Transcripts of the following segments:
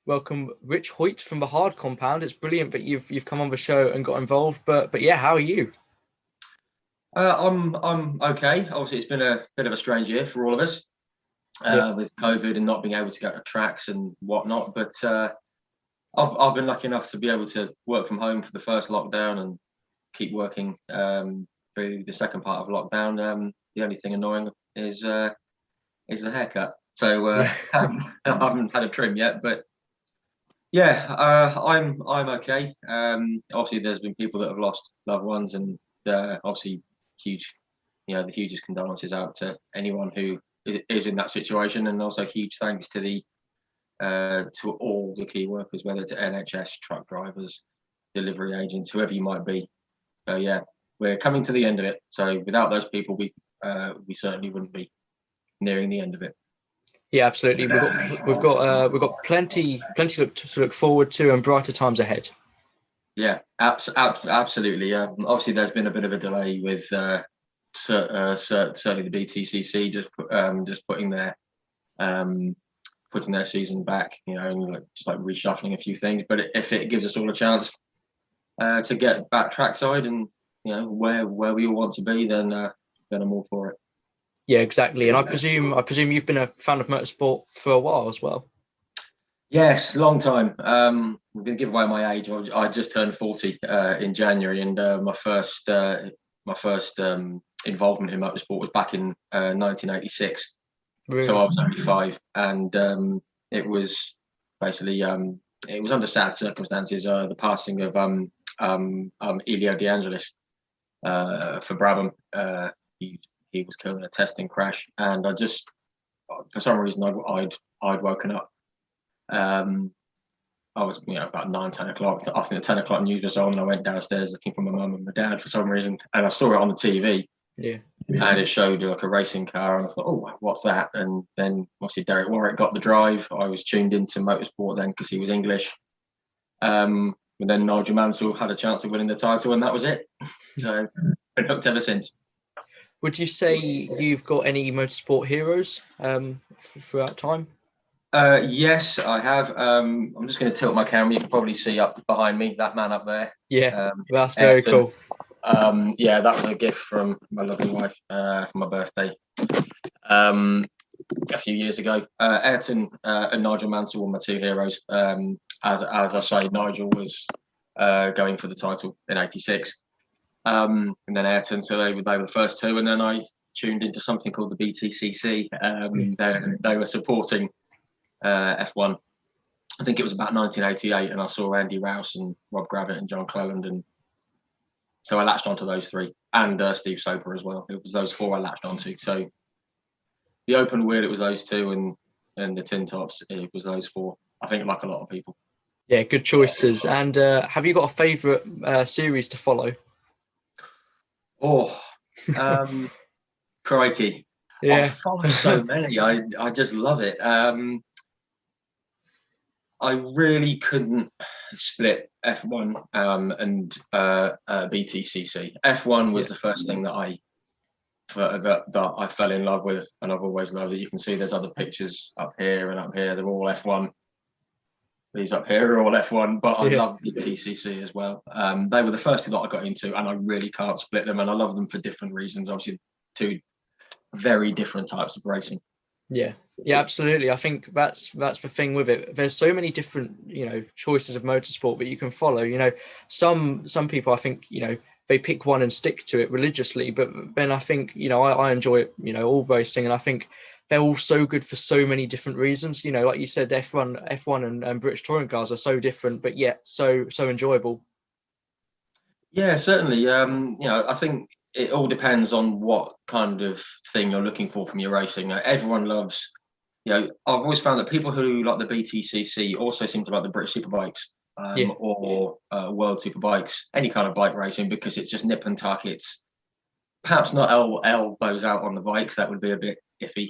welcome Rich Hoit from the Hard Compound. It's brilliant that you've come on the show and got involved. But yeah, how are you? I'm okay. Obviously, it's been a bit of a strange year for all of us Yeah, with COVID and not being able to go to tracks and whatnot. But I've been lucky enough to be able to work from home for the first lockdown and keep working through the second part of lockdown. The only thing annoying is the haircut. So yeah, I haven't had a trim yet, but yeah, I'm okay. Obviously, there's been people that have lost loved ones, and obviously, huge, the hugest condolences out to anyone who is in that situation, and also huge thanks to the to all the key workers, whether it's NHS, truck drivers, delivery agents, whoever you might be. So yeah, we're coming to the end of it. So without those people, we certainly wouldn't be nearing the end of it. yeah. Absolutely. We've got plenty to look forward to and brighter times ahead. Yeah, absolutely. Obviously, there's been a bit of a delay with certainly the BTCC just putting their season back, and just like reshuffling a few things. But if it gives us all a chance to get back trackside and where we all want to be, then I'm all for it. Yeah, exactly. And I presume you've been a fan of motorsport for a while as well. Yes, long time. I'm going to give away my age. I just turned 40 in January, and my first involvement in motorsport was back in 1986. So Really? I was only five, and it was basically it was under sad circumstances. The passing of Elio De Angelis for Brabham. He was killed in a testing crash, and I just for some reason I'd woken up. I was about 9, 10 o'clock. I think the 10 o'clock news was on, and I went downstairs looking for my mum and my dad for some reason, and I saw it on the TV. Yeah. And it showed like a racing car, and I thought, oh, what's that? And then obviously Derek Warwick got the drive. I was tuned into motorsport then because he was English. And then Nigel Mansell had a chance of winning the title, and that was it. So been hooked ever since. Would you say you've got any motorsport heroes throughout time? Yes, I have. I'm just going to tilt my camera. You can probably see up behind me, that man up there. Yeah, that's very Ayrton. cool. Yeah, that was a gift from my lovely wife for my birthday a few years ago. Ayrton and Nigel Mansell were my two heroes. As I say, Nigel was going for the title in '86, and then Ayrton. So they were the first two, and then I tuned into something called the BTCC. They were supporting F1. I think it was about 1988, and I saw Andy Rouse and Rob Gravett and John Cleland, and so I latched onto those three, and Steve Soper as well. It was those four I latched onto. So the open wheel, it was those two, and the tin tops, it was those four. I think, like a lot of people. Yeah, good choices. And have you got a favourite series to follow? Oh, crikey! Yeah, I follow so many. I just love it. I really couldn't split F1 and BTCC. F1 was the first thing that I fell in love with, and I've always loved it. You can see there's other pictures up here and up here. They're all F1. These up here are all F1, but I love BTCC as well. They were the first two that I got into, and I really can't split them. And I love them for different reasons. Obviously, two very different types of racing. yeah, absolutely. I think that's the thing with it. There's so many different, choices of motorsport that you can follow. Some people, I think, they pick one and stick to it religiously. But then I think, I enjoy it, all racing, and I think they're all so good for so many different reasons. Like you said, F1 and British touring cars are so different, but yet so enjoyable. Yeah, certainly. I think it all depends on what kind of thing you're looking for from your racing. Everyone loves, I've always found that people who like the BTCC also seem to like the British Superbikes or World Superbikes, any kind of bike racing, because it's just nip and tuck. It's perhaps not elbows out on the bikes. That would be a bit iffy,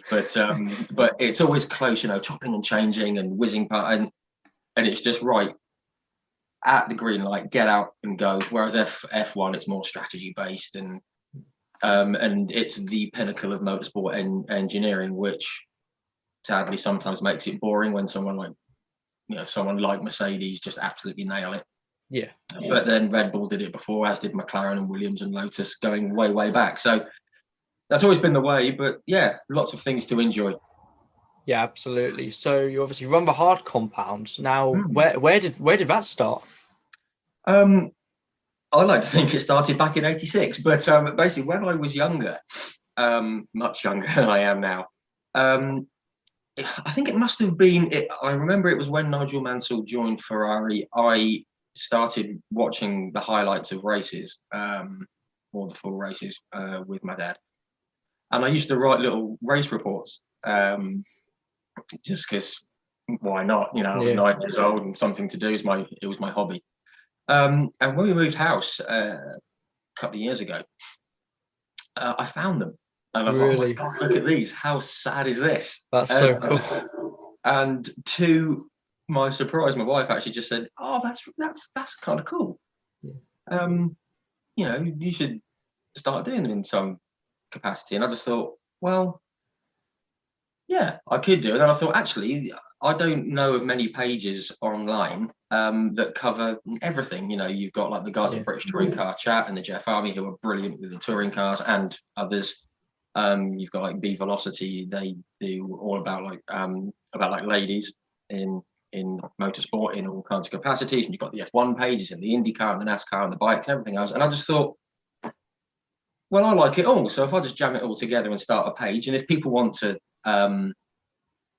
but it's always close, chopping and changing and whizzing past, and it's just right at the green light, get out and go. Whereas F1, it's more strategy based, and it's the pinnacle of motorsport and engineering, which sadly sometimes makes it boring when someone like someone like Mercedes just absolutely nail it. Yeah. But then Red Bull did it before, as did McLaren and Williams and Lotus, going way, way back. So that's always been the way. But yeah, lots of things to enjoy. Yeah, absolutely. So you obviously run the hard compound. Now, where did that start? I like to think it started back in '86, but basically when I was younger, much younger than I am now, I think it must have been. I remember it was when Nigel Mansell joined Ferrari. I started watching the highlights of races, or the full races, with my dad, and I used to write little race reports, just because why not? I was 9 years old and something to do. It was my hobby. And when we moved house a couple of years ago, I found them. And I thought, oh my God, look at these. How sad is this? That's so cool. And to my surprise, my wife actually just said, oh, that's kind of cool. Yeah. You should start doing them in some capacity. And I just thought, well, yeah, I could do it. And then I thought, actually, I don't know of many pages online that cover everything. You've got like the guys at British Touring Car Chat and the Jeff Army, who are brilliant with the touring cars, and others. You've got like B Velocity. They do all about ladies in motorsport in all kinds of capacities. And you've got the F1 pages and the IndyCar and the NASCAR and the bikes and everything else. And I just thought, well, I like it all. So if I just jam it all together and start a page, and if people want to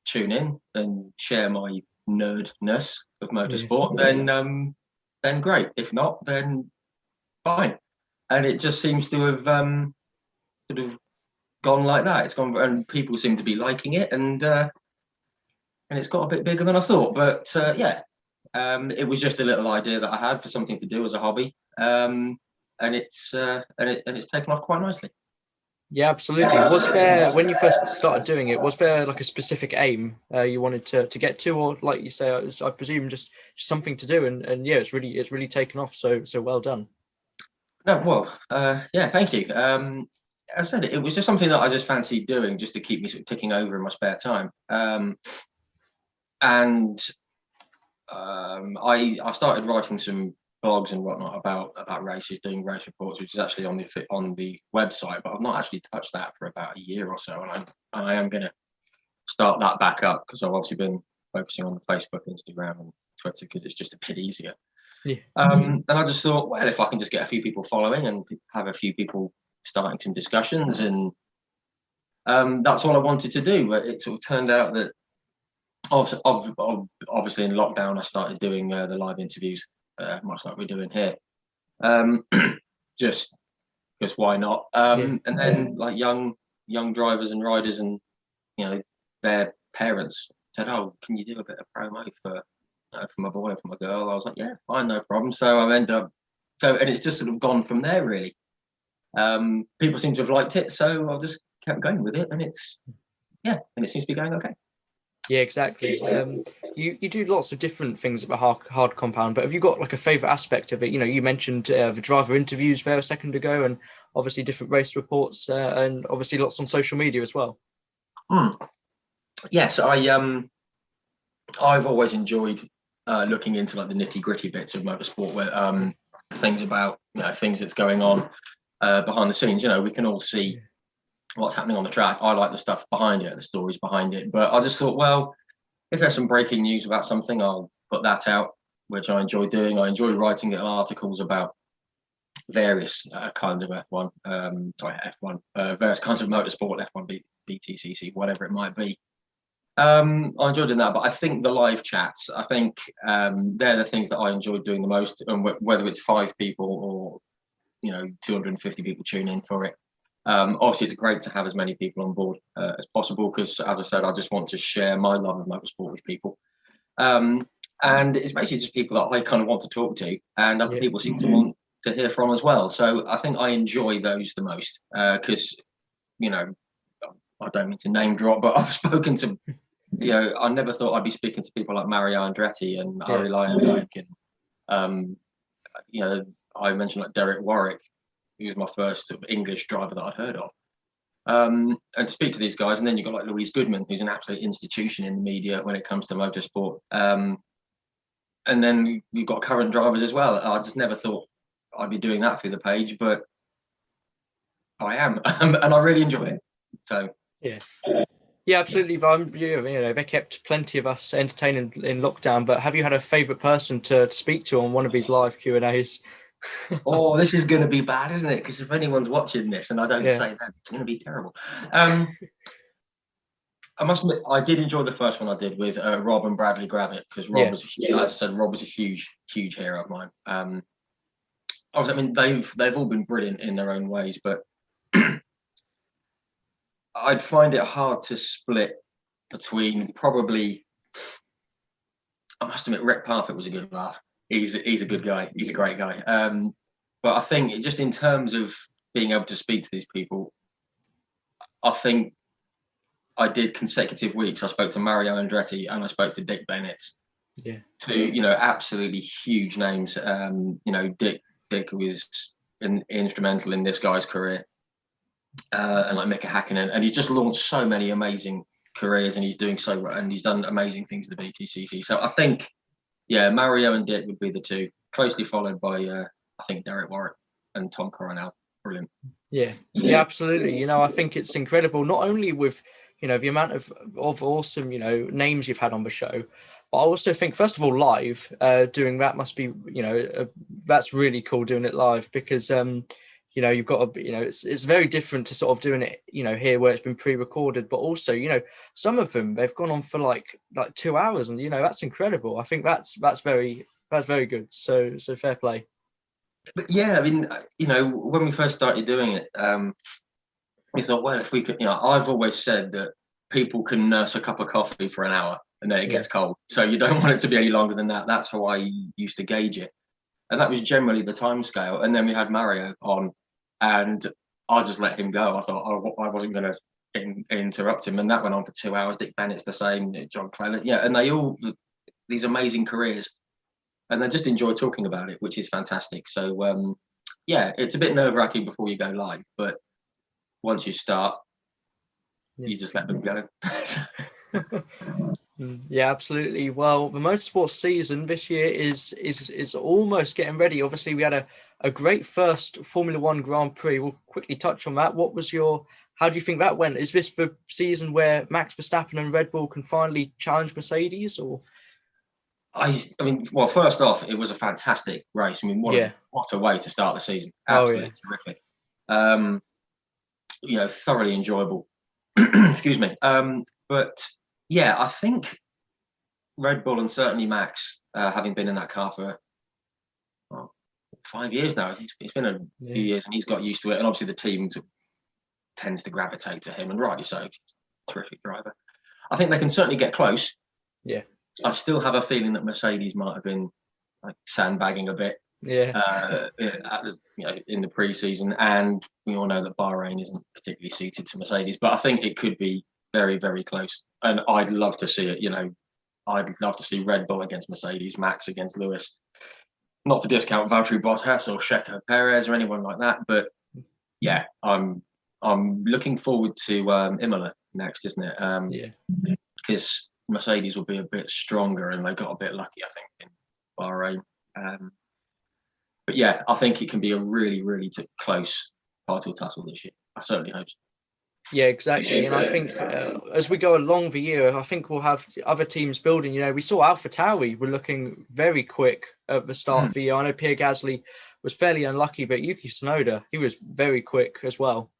tune in and share my nerdness of motorsport, then great. If not, then fine. And it just seems to have sort of gone like that. It's gone, and people seem to be liking it, and it's got a bit bigger than I thought. But it was just a little idea that I had for something to do as a hobby, and it's taken off quite nicely. Yeah, absolutely. Was there, when you first started doing it, was there like a specific aim you wanted to get to, or like you say, I presume just something to do, and yeah, it's really taken off. So well done. No, well, yeah, thank you. As I said, it was just something that I just fancied doing, just to keep me sort of ticking over in my spare time. And I started writing some blogs and whatnot about races, doing race reports, which is actually on the website, but I've not actually touched that for about a year or so, and I am going to start that back up, because I've obviously been focusing on the Facebook, Instagram, and Twitter, because it's just a bit easier. Yeah. And I just thought, well, if I can just get a few people following and have a few people starting some discussions, and that's all I wanted to do. But it sort of turned out that obviously in lockdown I started doing the live interviews, much like we're doing here, just because why not? And then like young drivers and riders and their parents said, oh, can you do a bit of promo for my boy or for my girl? I was like, yeah, fine, no problem. So I ended up, and it's just sort of gone from there, really. People seem to have liked it, so I just kept going with it, and it seems to be going okay. Yeah, exactly. You do lots of different things about hard compound, but have you got like a favorite aspect of it? You mentioned the driver interviews there a second ago, and obviously different race reports, and obviously lots on social media as well. Yes, I've always enjoyed looking into like the nitty gritty bits of motorsport, where things about things that's going on behind the scenes. We can all see what's happening on the track. I like the stuff behind it, the stories behind it. But I just thought, well, if there's some breaking news about something, I'll put that out, which I enjoy doing. I enjoy writing little articles about various kinds of F1, various kinds of motorsport, F1, BTCC, whatever it might be. I enjoy doing that, but I think the live chats, they're the things that I enjoy doing the most, and whether it's 5 people or 250 people tune in for it. Obviously, it's great to have as many people on board as possible, because, as I said, I just want to share my love of motorsport with people. And it's basically just people that I kind of want to talk to, and other people seem to want to hear from as well. So I think I enjoy those the most, because, I don't mean to name drop, but I've spoken to, I never thought I'd be speaking to people like Mario Andretti and Ari Leyendyk, and, I mentioned like Derek Warwick. He was my first sort of English driver that I'd heard of. And to speak to these guys, and then you've got like Louise Goodman, who's an absolute institution in the media when it comes to motorsport. and then you've got current drivers as well. I just never thought I'd be doing that through the page, but I am, and I really enjoy it. So yeah, absolutely. You know, they kept plenty of us entertaining in lockdown. But have you had a favourite person to speak to on one of these live Q&As? Oh, this is going to be bad, isn't it? Because if anyone's watching this and I don't say that, it's going to be terrible. I must admit, I did enjoy the first one I did with Rob and Bradley Gravitt, because Rob was, as I said, Rob was a huge hero of mine. I mean, they've all been brilliant in their own ways, but I'd find it hard to split between probably. I must admit, Rick Parfitt was a good laugh. He's a good guy. He's a great guy. But I think just in terms of being able to speak to these people, I think I did consecutive weeks. I spoke to Mario Andretti and I spoke to Dick Bennett. Yeah. Two, absolutely huge names. Dick was instrumental in this guy's career, and like Mika Hakkinen, and he's just launched so many amazing careers, and he's done amazing things at the BTCC. So I think, Mario and Dick would be the two, closely followed by I think Derek Warwick and Tom Coronel. Brilliant. Yeah, absolutely. I think it's incredible, not only with the amount of awesome names you've had on the show, but I also think, first of all, live doing that must be that's really cool, doing it live, because you've got to, it's very different to sort of doing it here where it's been pre-recorded, but also some of them, they've gone on for like 2 hours, and that's incredible. I think that's very good. So fair play. But yeah, I mean, when we first started doing it, we thought, well, if we could, I've always said that people can nurse a cup of coffee for an hour and then it gets cold. So you don't want it to be any longer than that. That's how I used to gauge it. And that was generally the time scale. And then we had Mario on, and I just let him go. I thought I wasn't going to interrupt him. And that went on for 2 hours. Dick Bennett's the same, John Cleland. Yeah, and they all, these amazing careers. And they just enjoy talking about it, which is fantastic. So, it's a bit nerve-wracking before you go live, but once you start, you just let them go. Yeah, absolutely. Well, the motorsport season this year is almost getting ready. Obviously, we had a great first Formula One Grand Prix. We'll quickly touch on that. How do you think that went? Is this the season where Max Verstappen and Red Bull can finally challenge Mercedes, or? I mean, well, first off, it was a fantastic race. I mean, what a way to start the season. Absolutely terrific. Thoroughly enjoyable. Excuse me. But yeah, I think Red Bull, and certainly Max, having been in that car for 5 years now, it's been a few years, and he's got used to it. And obviously the team tends to gravitate to him, and rightly so. He's a terrific driver. I think they can certainly get close. Yeah. I still have a feeling that Mercedes might have been sandbagging a bit. In the pre-season, and we all know that Bahrain isn't particularly suited to Mercedes, but I think it could be very, very close, and I'd love to see it. I'd love to see Red Bull against Mercedes, Max against Lewis. Not to discount Valtteri Bottas or Checo Perez or anyone like that, but yeah, I'm looking forward to Imola next, isn't it? Because Mercedes will be a bit stronger, and they got a bit lucky, I think, in Bahrain. But yeah, I think it can be a really, really close title tussle this year. I certainly hope so. Yeah, exactly. And I think as we go along the year, I think we'll have other teams building. We saw AlphaTauri were looking very quick at the start of the year. I know Pierre Gasly was fairly unlucky, but Yuki Tsunoda, he was very quick as well.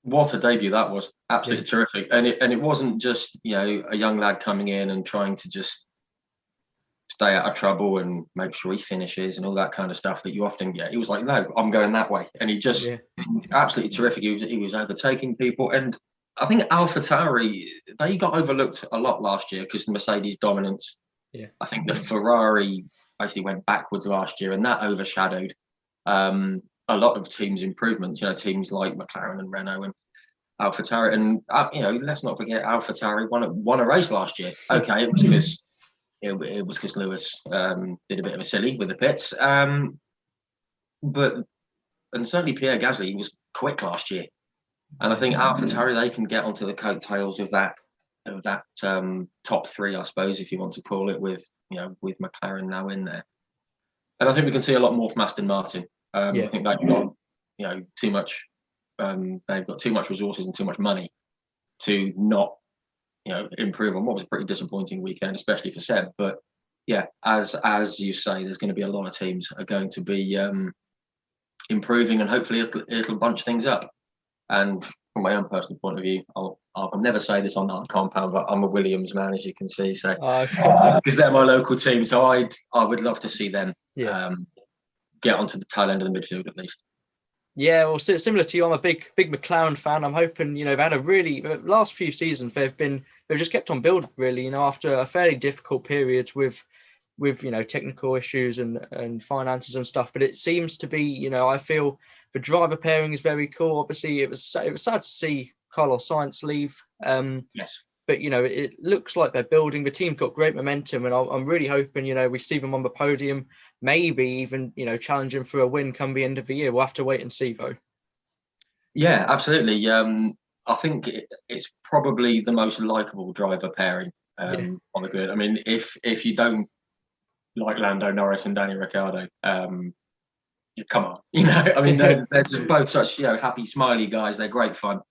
What a debut that was. Absolutely terrific. And it wasn't just, a young lad coming in and trying to just stay out of trouble and make sure he finishes and all that kind of stuff that you often get. He was like, no, I'm going that way. And he just absolutely terrific. He was overtaking people. And I think AlphaTauri, they got overlooked a lot last year because the Mercedes dominance. Yeah. I think the Ferrari basically went backwards last year, and that overshadowed a lot of teams' improvements, teams like McLaren and Renault and AlphaTauri. And, let's not forget AlphaTauri won a race last year. Okay, it was because it was because Lewis did a bit of a silly with the pits. And certainly Pierre Gasly was quick last year. And I think AlphaTauri, they can get onto the coattails of that top three, I suppose, if you want to call it, with with McLaren now in there. And I think we can see a lot more from Aston Martin. I think they've got too much. They've got too much resources and too much money to not improve on what was a pretty disappointing weekend, especially for Seb. But yeah, as you say, there's going to be a lot of teams are going to be improving, and hopefully it'll bunch things up. And from my own personal point of view, I'll never say this on that compound, but I'm a Williams man, as you can see. So because they're my local team, so I would love to see them get onto the tail end of the midfield at least. Yeah, well, similar to you, I'm a big McLaren fan. I'm hoping, they've had a really last few seasons. They've just kept on building, really. After a fairly difficult period with technical issues and finances and stuff. But it seems to be, I feel the driver pairing is very cool. Obviously, it was sad to see Carlos Sainz leave. Yes. But it looks like they're building. The team's got great momentum, and I'm really hoping we see them on the podium, maybe even challenging for a win come the end of the year. We'll have to wait and see, though. Yeah, absolutely. I think it's probably the most likable driver pairing on the grid. I mean, if you don't like Lando Norris and Daniel Ricciardo, come on, I mean, they're just both such happy, smiley guys. They're great fun.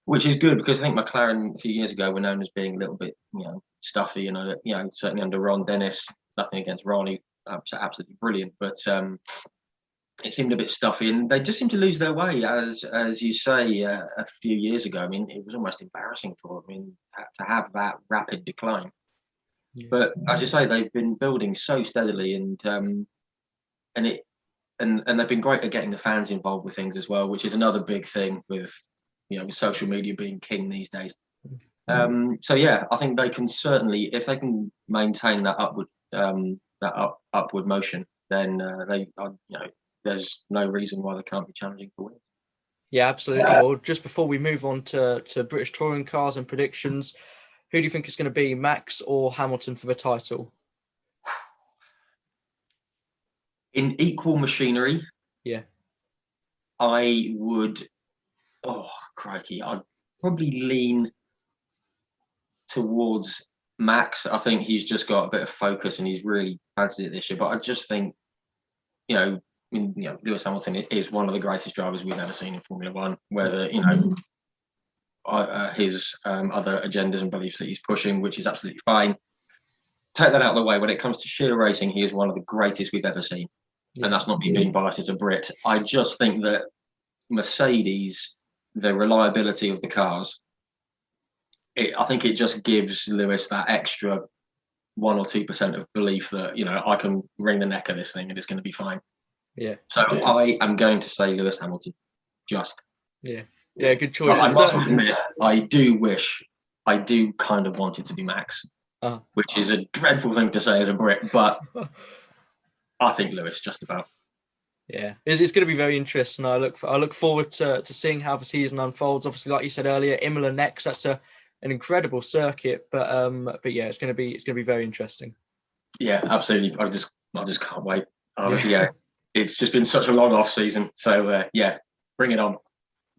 Which is good, because I think McLaren a few years ago were known as being a little bit, stuffy. Certainly under Ron Dennis. Nothing against Ron, absolutely brilliant, but it seemed a bit stuffy, and they just seemed to lose their way, as you say, a few years ago. I mean, it was almost embarrassing for them. I mean, to have that rapid decline. Yeah. But as you say, they've been building so steadily, and they've been great at getting the fans involved with things as well, which is another big thing with with social media being king these days. So yeah, I think they can certainly, if they can maintain that upward motion, then there's no reason why they can't be challenging for wins. Yeah, absolutely. Well, just before we move on to British touring cars and predictions, who do you think is going to be, Max or Hamilton for the title? In equal machinery, I would. Oh, crikey. I'd probably lean towards Max. I think he's just got a bit of focus and he's really fancied it this year. But I just think, Lewis Hamilton is one of the greatest drivers we've ever seen in Formula One. Whether, his other agendas and beliefs that he's pushing, which is absolutely fine. Take that out of the way. When it comes to sheer racing, he is one of the greatest we've ever seen. Yeah. And that's not me being biased as a Brit. I just think that Mercedes, the reliability of the cars, I think it just gives Lewis that extra 1 or 2% of belief that I can wring the neck of this thing and it's going to be fine. Yeah. So I am going to say Lewis Hamilton. Good choice. I must admit, I do kind of want it to be Max, which is a dreadful thing to say as a Brit, but I think Lewis just about. Yeah, it's going to be very interesting. I look forward to seeing how the season unfolds. Obviously, like you said earlier, Imola next. That's an incredible circuit, but yeah, it's going to be very interesting. Yeah, absolutely. I just can't wait. It's just been such a long off season. So bring it on.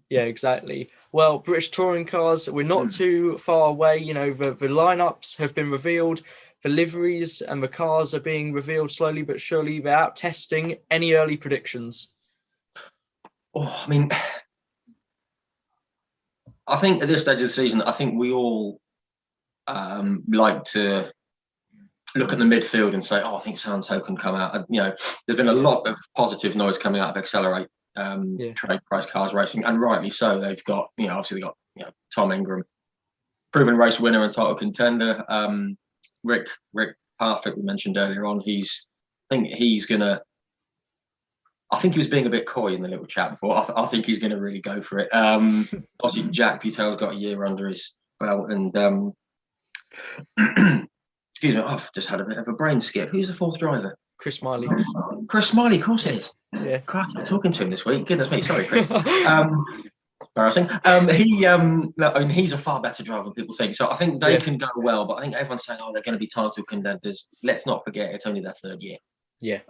Yeah, exactly. Well, British touring cars, we're not too far away. The lineups have been revealed. The liveries and the cars are being revealed slowly but surely. They're out testing. Any early predictions? Oh, I mean, I think at this stage of the season, I think we all like to look at the midfield and say, I think Santo can come out. There's been a lot of positive noise coming out of Accelerate trade price cars racing, and rightly so. They've got, obviously they got, Tom Ingram, proven race winner and title contender. Rick Parfitt, we mentioned earlier on. I think he was being a bit coy in the little chat before. I think he's going to really go for it. Obviously, Jack Butel's got a year under his belt, and excuse me, I've just had a bit of a brain skip. Who's the fourth driver? Chris Smiley. Chris Smiley, of course it is. Yeah. Crap, I'm talking to him this week. Goodness me, sorry, Chris. Embarrassing. He's a far better driver than people think. So I think they can go well, but I think everyone's saying, they're going to be title contenders. Let's not forget, it's only their third year. Yeah.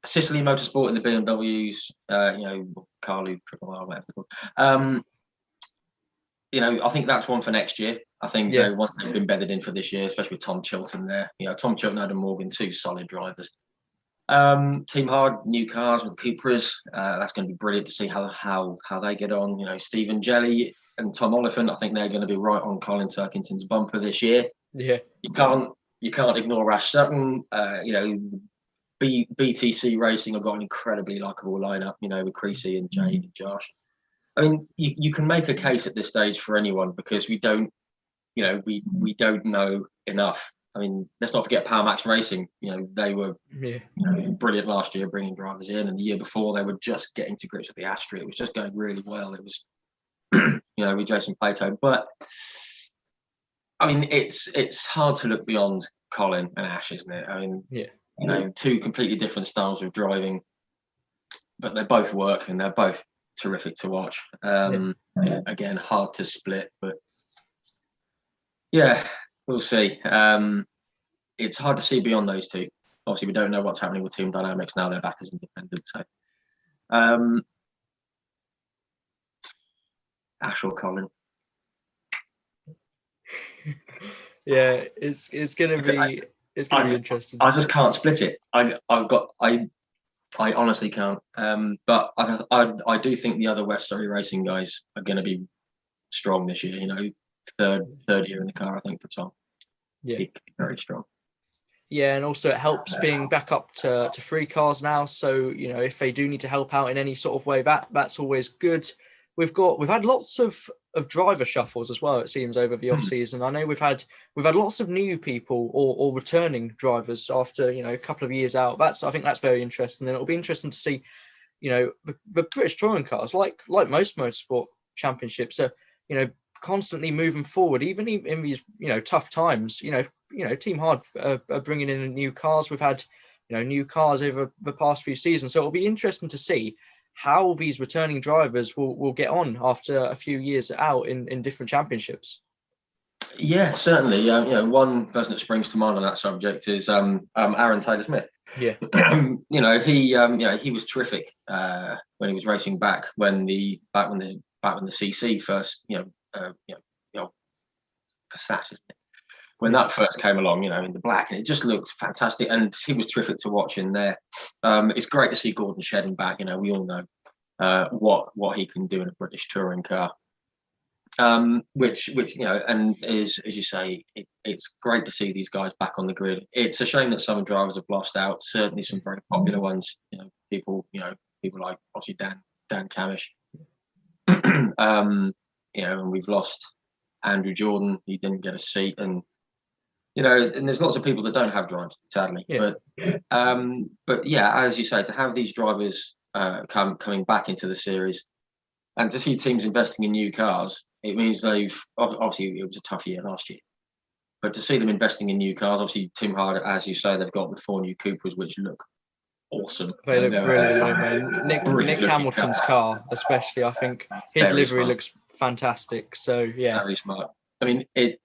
Sicily Motorsport in the BMWs, Carlu, Triple R, whatever. I think that's one for next year. I think Yeah. once they've been bedded in for this year, especially with Tom Chilton there, Tom Chilton, Adam Morgan, two solid drivers. Team Hard, new cars with Cupras. That's going to be brilliant to see how they get on. Stephen Jelly and Tom Oliphant. I think they're going to be right on Colin Turkington's bumper this year. Yeah. You can't ignore Rash Sutton. BTC Racing have got an incredibly likable lineup. With Creasy and Jade and Josh. I mean, you can make a case at this stage for anyone because we don't know enough. I mean, let's not forget Power Max Racing. They were brilliant last year, bringing drivers in, and the year before they were just getting to grips with the Astro. It was just going really well. It was, with Jason Plato. But I mean, it's hard to look beyond Colin and Ash, isn't it? I mean, two completely different styles of driving, but they both work and they're both terrific to watch. Again, hard to split, but yeah, we'll see. It's hard to see beyond those two. Obviously, we don't know what's happening with Team Dynamics now. They're back as independent. So, Ash or Colin? Yeah, it's gonna be interesting. I just can't split it. I honestly can't. But I do think the other West Surrey Racing guys are going to be strong this year. Third year in the car, I think, for Tom. Yeah, very strong. Yeah, and also it helps being back up to 3 cars now. So if they do need to help out in any sort of way, that's always good. We've had lots of driver shuffles as well. It seems over the off season. I know we've had lots of new people or returning drivers after a couple of years out. I think that's very interesting, and it'll be interesting to see the British touring cars like most motorsport championships are constantly moving forward, even in these tough times. Team Hard are bringing in new cars. We've had new cars over the past few seasons, so it'll be interesting to see how these returning drivers will get on after a few years out in different championships. Yeah, certainly. One person that springs to mind on that subject is Aaron Taylor-Smith. Yeah. He was terrific when he was racing back when the CC first, Passat, isn't it? When that first came along, in the black, and it just looked fantastic, and he was terrific to watch in there. It's great to see Gordon Shedden back. We all know what he can do in a British touring car. Which and is, as you say, it's great to see these guys back on the grid. It's a shame that some drivers have lost out. Certainly, some very popular ones. People like obviously Dan Camish. And we've lost Andrew Jordan. He didn't get a seat, and and there's lots of people that don't have drives, sadly. Yeah. But yeah, as you say, to have these drivers coming back into the series, and to see teams investing in new cars, it means they've obviously, it was a tough year last year, but to see them investing in new cars, obviously Team Hard, as you say, they've got the 4 new Cupras which look awesome. They look brilliant. Nick Hamilton's car, especially, I think his livery looks fantastic. So yeah, very smart. I mean, it's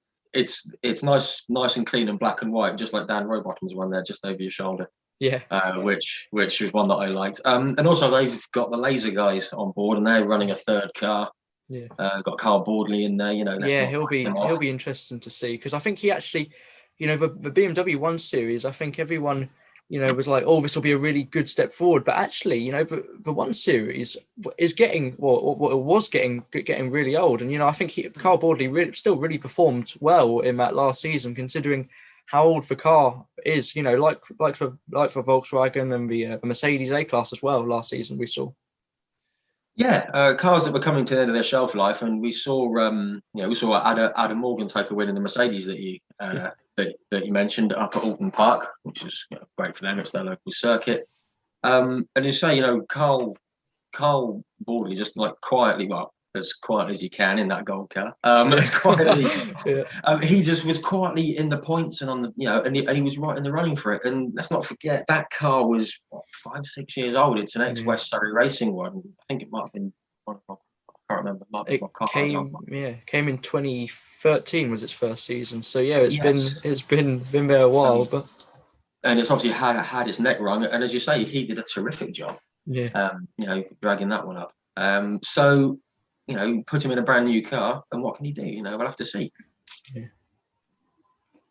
nice and clean and black and white, just like Dan Rowbottom's one there, just over your shoulder. Yeah. Which was one that I liked. And also they've got the laser guys on board, and they're running a 3rd car. Yeah. Got Carl Boardley in there. He'll be interesting to see, because I think he actually, the BMW 1 Series, I think everyone was like, oh, this will be a really good step forward. But actually, the 1 Series is getting was getting really old. And, I think Carl Boardley still really performed well in that last season, considering how old the car is, like for Volkswagen and the Mercedes A-Class as well last season we saw. Yeah, cars that were coming to the end of their shelf life, and we saw Adam Morgan take a win in the Mercedes that you that you mentioned up at Alton Park, which is great for them. It's their local circuit. And you say, Carl Boardley just quietly, as quiet as you can in that gold car. Quietly, he just was quietly in the points and on the, and he was right in the running for it. And let's not forget that car was 5-6 years old. It's an ex-West Surrey Racing one. I think it might have been one of, I can't remember. It came in 2013 was its first season. So yeah, it's been there a while, and it's obviously had its neck wrung. And as you say, he did a terrific job. Yeah. Dragging that one up. So put him in a brand new car, and what can he do? We'll have to see.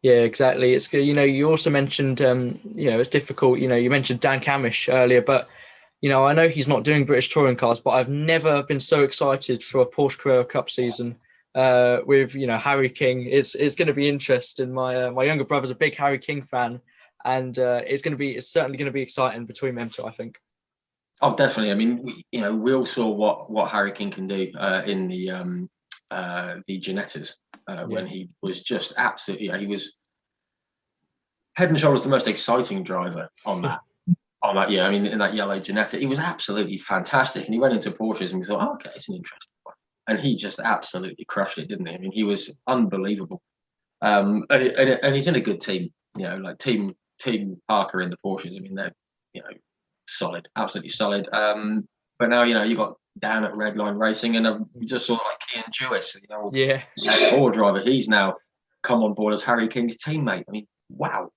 Yeah, exactly. It's good. You also mentioned, it's difficult. You mentioned Dan Camish earlier, but I know he's not doing British touring cars, but I've never been so excited for a Porsche Carrera Cup season with Harry King. It's going to be interesting. My younger brother's a big Harry King fan, and it's certainly going to be exciting between them two, I think. Oh, definitely. I mean, we all saw what Harry King can do in the Ginettas when he was just absolutely. He was head and shoulders the most exciting driver on that. I mean, in that yellow Ginetta, he was absolutely fantastic. And he went into Porsches and we thought, okay, it's an interesting one. And he just absolutely crushed it, didn't he? I mean, he was unbelievable. And he's in a good team, like Team Parker in the Porsches. I mean, they're, solid, absolutely solid. But now, you've got Dan at Redline Racing, and we just saw like Kian Jewis, F4 driver. He's now come on board as Harry King's teammate. I mean, wow.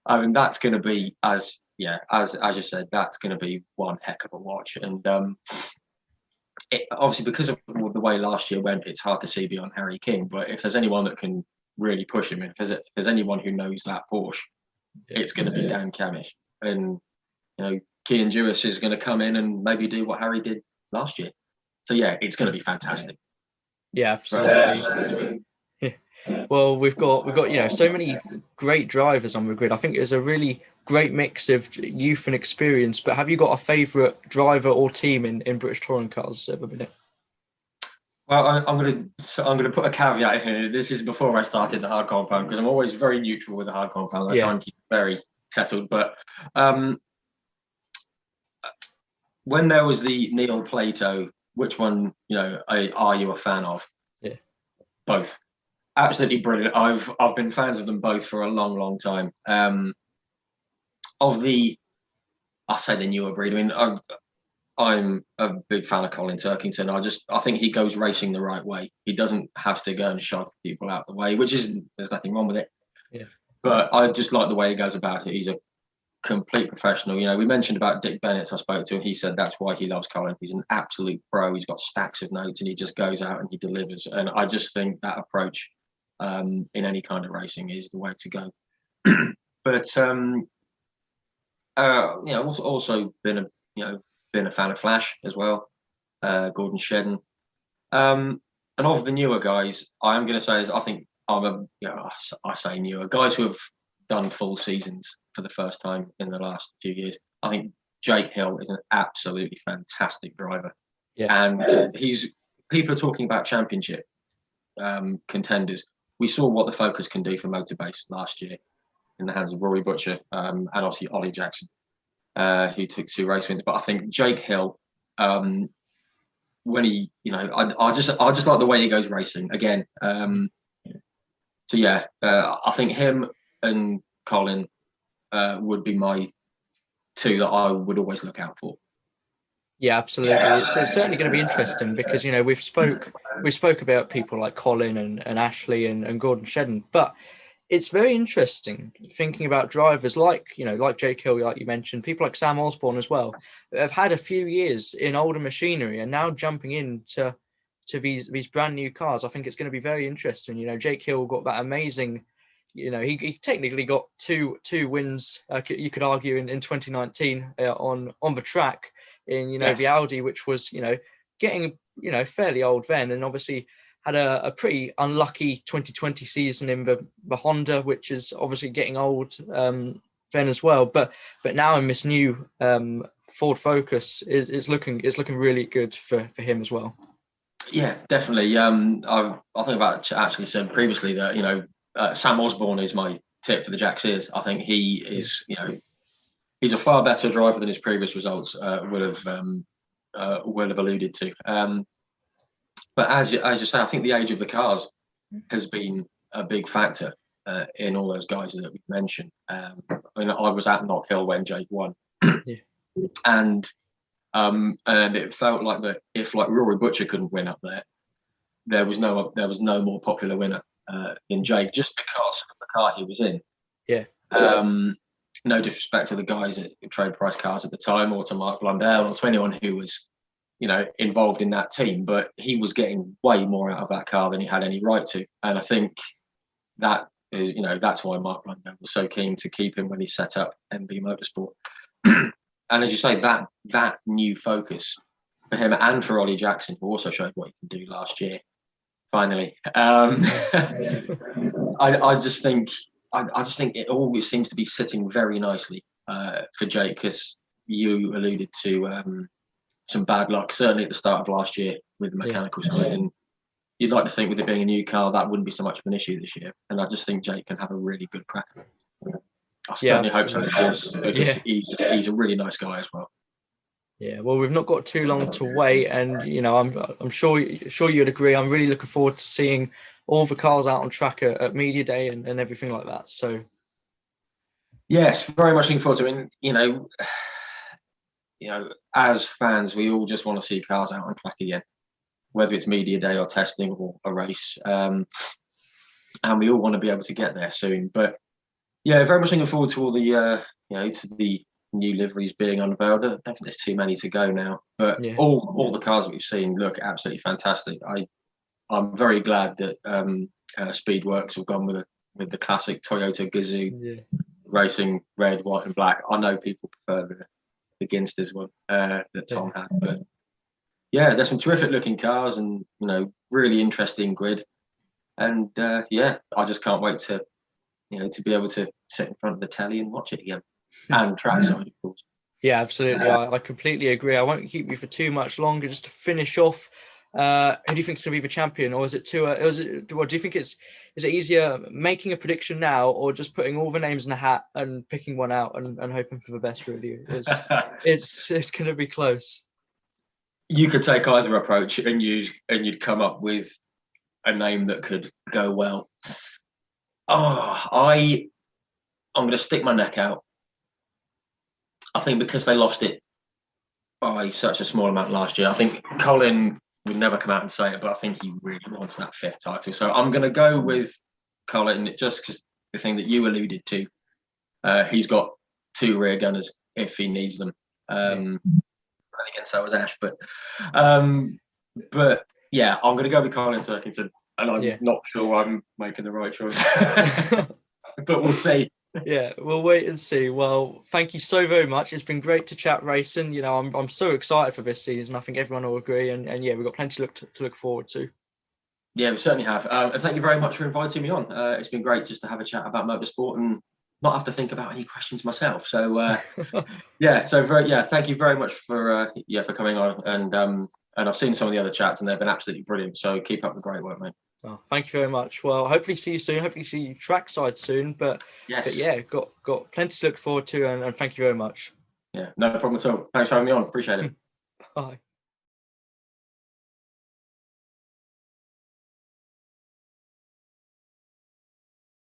I mean, that's going to be as you said, that's going to be one heck of a watch. And obviously, because of the way last year went, it's hard to see beyond Harry King. But if there's anyone that can really push him, if there's anyone who knows that Porsche, it's going to be Dan Camish. And Kian Jewis is going to come in and maybe do what Harry did last year. So yeah, it's going to be fantastic. Yeah, absolutely. Well, we've got so many great drivers on the grid. I think there's a really great mix of youth and experience. But have you got a favourite driver or team in British touring cars at the minute? Well, I'm gonna put a caveat in here. This is before I started the hard compound, because I'm always very neutral with the hard compound. I try and keep it very settled. But when there was the Neil Plato, which one are you a fan of? Yeah, both. Absolutely brilliant. I've been fans of them both for a long, long time. I'll say the newer breed. I mean, I'm a big fan of Colin Turkington. I think he goes racing the right way. He doesn't have to go and shove people out the way, there's nothing wrong with it. Yeah. But I just like the way he goes about it. He's a complete professional. We mentioned about Dick Bennett I spoke to, and he said that's why he loves Colin. He's an absolute pro. He's got stacks of notes, and he just goes out and he delivers. And I just think that approach in any kind of racing is the way to go. But also been a fan of Flash as well, Gordon Shedden. And of the newer guys, I'm going to say I think I say newer guys who have done full seasons for the first time in the last few years. I think Jake Hill is an absolutely fantastic driver, and people are talking about championship contenders. We saw what the Focus can do for Motorbase last year in the hands of Rory Butcher and obviously Ollie Jackson, who took 2 race wins. But I think Jake Hill, when he, I just like the way he goes racing again. So yeah, I think him and Colin would be my 2 that I would always look out for. Yeah, absolutely. It's certainly going to be interesting because we spoke about people like Colin and Ashley and Gordon Shedden, but it's very interesting thinking about drivers like Jake Hill, like you mentioned, people like Sam Osborne as well, that have had a few years in older machinery and now jumping into these brand new cars. I think it's going to be very interesting. Jake Hill got that amazing. He technically got two wins. You could argue in 2019 on the track in the Audi, which was getting fairly old then, and obviously had a pretty unlucky 2020 season in the Honda, which is obviously getting old then as well. But now in this new Ford Focus, it's looking really good for him as well. Yeah, definitely. I think about actually said previously that Sam Osborne is my tip for the Jack Sears. I think he is he's a far better driver than his previous results will have alluded to. But as you say, I think the age of the cars has been a big factor in all those guys that we've mentioned. I was at Knock Hill when Jake won, and it felt like that if Rory Butcher couldn't win up there was no more popular winner in Jake, just because of the car he was in. Yeah. No disrespect to the guys at Trade Price Cars at the time, or to Mark Blundell, or to anyone who was involved in that team, but he was getting way more out of that car than he had any right to. And I think that is, that's why Mark Blundell was so keen to keep him when he set up MB Motorsport. And as you say, that new focus for him and for Ollie Jackson, who also showed what he can do last year, finally. I just think it always seems to be sitting very nicely for Jake, because you alluded to some bad luck, certainly at the start of last year with the mechanical side. And you'd like to think with it being a new car, that wouldn't be so much of an issue this year. And I just think Jake can have a really good crack. I certainly hope so, because he's a really nice guy as well. Yeah, well, we've not got too long to wait, and I'm sure you'd agree. I'm really looking forward to seeing all the cars out on track at Media Day and everything like that. So, yes, very much looking forward to it. As fans, we all just want to see cars out on track again, whether it's Media Day or testing or a race, and we all want to be able to get there soon. But yeah, very much looking forward to all the to the new liveries being unveiled. I don't think there's too many to go now, but all the cars that we've seen look absolutely fantastic. I'm very glad that Speedworks have gone with the classic Toyota Gazoo racing red, white, and black. I know people prefer the Ginsters one that Tom had, but yeah, there's some terrific looking cars and really interesting grid, and I just can't wait to be able to sit in front of the telly and watch it again. And trackside, of course. Yeah, absolutely. I completely agree. I won't keep you for too much longer. Just to finish off, who do you think is going to be the champion, or is it too? Do you think is it easier making a prediction now, or just putting all the names in a hat and picking one out and hoping for the best? Really, it's going to be close. You could take either approach, and you'd come up with a name that could go well. I'm going to stick my neck out. I think because they lost it by such a small amount last year, I think Colin would never come out and say it, but I think he really wants that 5th title. So I'm going to go with Colin, just because the thing that you alluded to, he's got 2 rear gunners if he needs them. And again, so was Ash, but yeah, I'm going to go with Colin Turkington, and I'm not sure I'm making the right choice, but we'll see. Yeah, we'll wait and see. Well, thank you so very much. It's been great to chat racing. I'm so excited for this season. I think everyone will agree, and we've got plenty to look forward to. Yeah, we certainly have. And thank you very much for inviting me on. It's been great just to have a chat about motorsport and not have to think about any questions myself. So thank you very much for coming on. And I've seen some of the other chats, and they've been absolutely brilliant. So keep up the great work, mate. Oh, thank you very much. Well, hopefully see you soon. Hopefully see you trackside soon. But got plenty to look forward to, and thank you very much. Yeah, no problem at all. Thanks for having me on. Appreciate it. Bye.